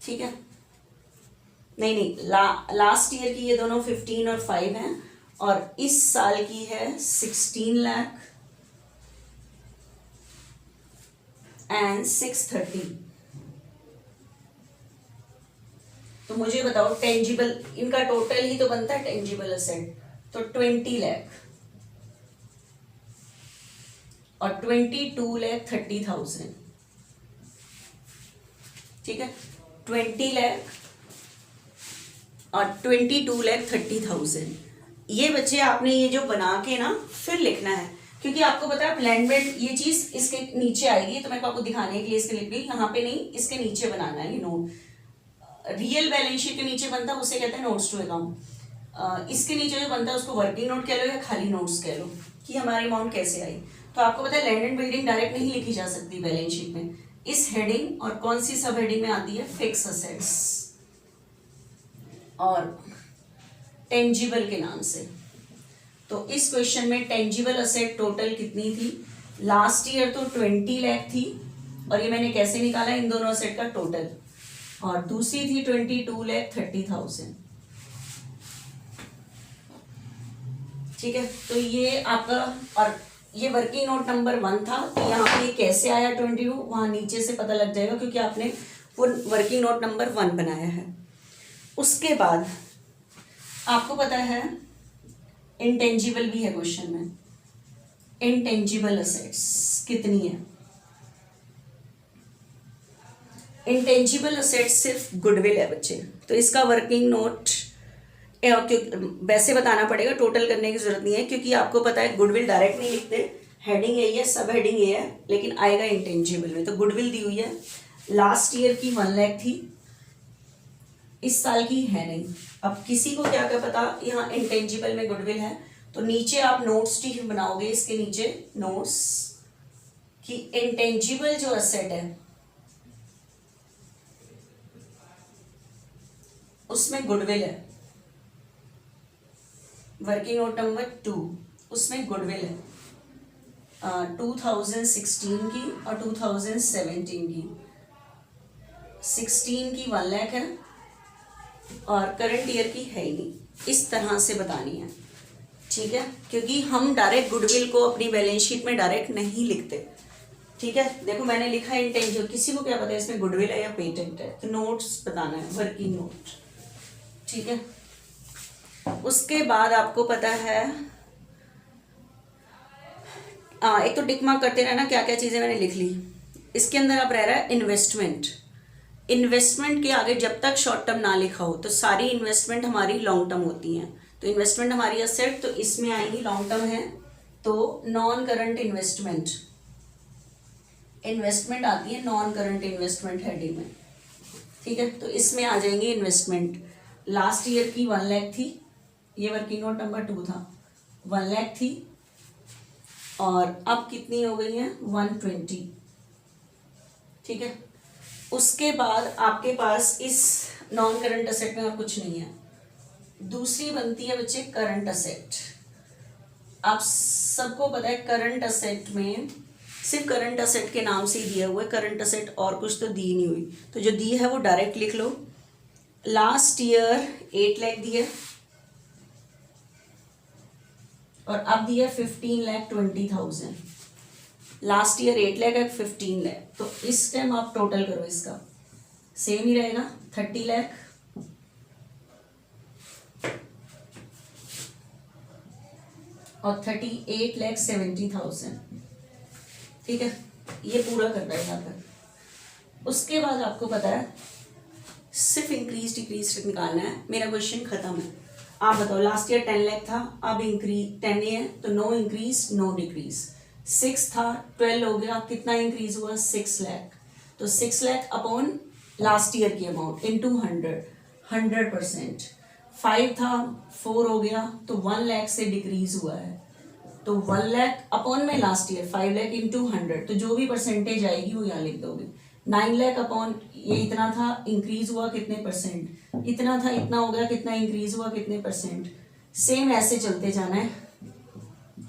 Speaker 1: ठीक है। नहीं, लास्ट ईयर की ये दोनों 15 और 5 हैं और इस साल की है 16 लाख एंड 630। तो मुझे बताओ टेंजिबल, इनका टोटल ही तो बनता है टेंजिबल असेट, तो 20 लाख और 22,30,000, ठीक है, 20 लाख और 22,30,000। ये बच्चे आपने ये जो बना के ना फिर लिखना है, क्योंकि आपको पता है ब्लेंडेड ये चीज इसके नीचे आएगी, तो मैं आपको दिखाने के लिए इसके लिख रही, यहाँ पे नहीं, इसके नीचे बनाना है ये नोट। रियल बैलेंस शीट के नीचे बनता है उसे कहते हैं नोट्स टू अकाउंट। इसके नीचे जो बनता है उसको वर्किंग नोट कह लो या खाली नोट्स कह लो, कि हमारी अमाउंट कैसे आई। तो आपको पता है लैंड एंड बिल्डिंग डायरेक्ट नहीं लिखी जा सकती बैलेंस शीट में, इस हेडिंग और कौन सी सब हेडिंग में आती है, फिक्स असेट्स और टेंजिबल के नाम से। तो इस क्वेश्चन में टेंजिबल असेट टोटल कितनी थी, लास्ट ईयर तो 20 लाख थी, और ये मैंने कैसे निकाला, इन दोनों असेट का टोटल, और दूसरी थी 22,30,000, ठीक है। तो ये आपका, और ये वर्किंग नोट नंबर 1 था, तो यहाँ पे ये कैसे आया 22, वहां नीचे से पता लग जाएगा, क्योंकि आपने वो वर्किंग नोट नंबर 1 बनाया है। उसके बाद आपको पता है इंटेंजिबल भी है क्वेश्चन में, इंटेंजिबल असेट्स कितनी है। इंटेंजिबल असेट्स सिर्फ गुडविल है बच्चे, तो इसका वर्किंग नोट वैसे बताना पड़ेगा, टोटल करने की जरूरत नहीं है, क्योंकि आपको पता है गुडविल डायरेक्ट नहीं लिखते, हेडिंग यही है, सब हेडिंग ये है, लेकिन आएगा इंटेंजिबल में। तो गुडविल दी हुई है, लास्ट ईयर की 1 लाख थी, इस साल की है नहीं। अब किसी को क्या क्या पता यहाँ इंटेंजिबल में गुडविल है, तो नीचे आप नोट्स टी बनाओगे, इसके नीचे नोट्स कि इंटेंजिबल जो असेट है उसमें गुडविल है, वर्किंग नोट नंबर 2, उसमें गुडविल है 2016 की और 2017 की। 16 की 1 लाख है और करंट ईयर की है ही नहीं, इस तरह से बतानी है, ठीक है, क्योंकि हम डायरेक्ट गुडविल को अपनी बैलेंस शीट में डायरेक्ट नहीं लिखते, ठीक है। देखो मैंने लिखा है इंटेंजिबल, किसी को क्या पता है इसमें गुडविल है या पेटेंट है, तो नोट्स बताना है, वर्किंग नोट, ठीक है। उसके बाद आपको पता है एक तो टिक मार्क करते रहना क्या क्या चीजें मैंने लिख ली। इसके अंदर अब रह रहा है इन्वेस्टमेंट। इन्वेस्टमेंट के आगे जब तक शॉर्ट टर्म ना लिखा हो तो सारी इन्वेस्टमेंट हमारी लॉन्ग टर्म होती हैं। तो इन्वेस्टमेंट हमारी असेट, तो इसमें आएंगी लॉन्ग टर्म है, तो नॉन करंट इन्वेस्टमेंट, इन्वेस्टमेंट आती है नॉन करंट इन्वेस्टमेंट हेडिंग में, ठीक है। तो इसमें आ जाएंगे इन्वेस्टमेंट। लास्ट ईयर की 1 लाख थी, ये वर्किंग नोट नंबर 2 था, 1 लाख थी, और अब कितनी हो गई है 120, ठीक है। उसके बाद आपके पास इस नॉन करंट असेट में और कुछ नहीं है। दूसरी बनती है बच्चे करंट असेट। आप सबको पता है करंट असेट में सिर्फ करंट असेट के नाम से ही दिया हुआ है, करंट असेट और कुछ तो दी नहीं हुई, तो जो दी है वो डायरेक्ट लिख लो। लास्ट ईयर 8 लाख दिए और अब दिया 15,20,000। लास्ट ईयर 8 लाख है, 15 लाख, तो इस टाइम आप टोटल करो, इसका सेम ही रहेगा 30 लाख और 38,70,000, ठीक है। ये पूरा करना है यहाँ तक। उसके बाद आपको पता है सिर्फ इंक्रीज डिक्रीज निकालना है, मेरा क्वेश्चन खत्म है। आप बताओ लास्ट ईयर 10 लाख था, अब इंक्रीज 10 है तो नो इंक्रीज नो डिक्रीज। 6 था 12 हो गया, कितना इंक्रीज हुआ 6 लाख, तो 6 लाख अपॉन लास्ट ईयर की अमाउंट इनटू 100%। 5 था 4 हो गया, तो 1 लाख से डिक्रीज हुआ है, तो 1 लाख अपॉन में लास्ट ईयर 5 लाख इंटू 100, तो जो भी परसेंटेज आएगी वो यहाँ लिख दोगे। 9 लाख अपॉन ये इतना था, इंक्रीज हुआ कितने परसेंट, इतना था, इतना हो गया, कितना इंक्रीज हुआ कितने परसेंट। सेम ऐसे चलते जाना है,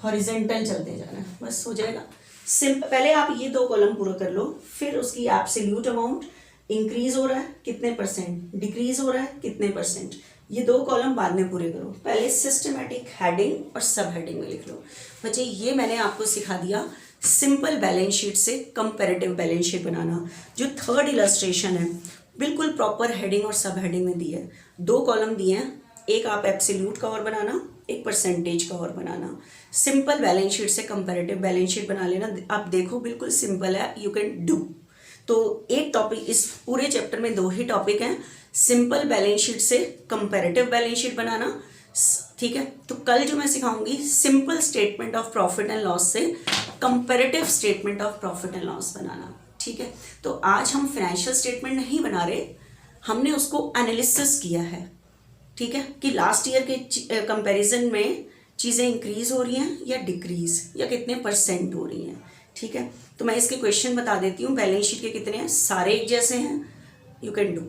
Speaker 1: हॉरिजेंटल चलते जाना है, बस हो जाएगा सिंपल। पहले आप ये 2 कॉलम पूरा कर लो, फिर उसकी एब्सोल्यूट अमाउंट, इंक्रीज हो रहा है कितने परसेंट, डिक्रीज हो रहा है कितने परसेंट, ये 2 कॉलम बाद में पूरे करो। पहले सिस्टमेटिक हेडिंग और सब हेडिंग में लिख लो। बच्चे ये मैंने आपको सिखा दिया सिंपल बैलेंस शीट से कंपैरेटिव बैलेंस शीट बनाना। जो थर्ड इलस्ट्रेशन है बिल्कुल प्रॉपर हेडिंग और सब हेडिंग में दी है। 2 कॉलम दिए हैं, एक आप एब्सोल्यूट का और बनाना, एक परसेंटेज का और बनाना। सिंपल बैलेंस शीट से कंपैरेटिव बैलेंस शीट बना लेना। आप देखो बिल्कुल सिंपल है, यू कैन डू। तो एक टॉपिक, इस पूरे चैप्टर में 2 ही टॉपिक हैं, सिंपल बैलेंस शीट से कंपैरेटिव बैलेंस शीट बनाना, ठीक है। तो कल जो मैं सिखाऊंगी simple statement of profit and loss से comparative statement of profit and loss बनाना, ठीक है। तो आज हम फाइनेंशियल स्टेटमेंट नहीं बना रहे, हमने उसको एनालिसिस किया है, ठीक है, कि लास्ट ईयर के कंपैरिजन में चीज़ें इंक्रीज हो रही हैं या डिक्रीज, या कितने परसेंट हो रही हैं, ठीक है। तो मैं इसके क्वेश्चन बता देती हूँ। बैलेंस शीट के कितने हैं, सारे एक जैसे हैं, यू कैन डू।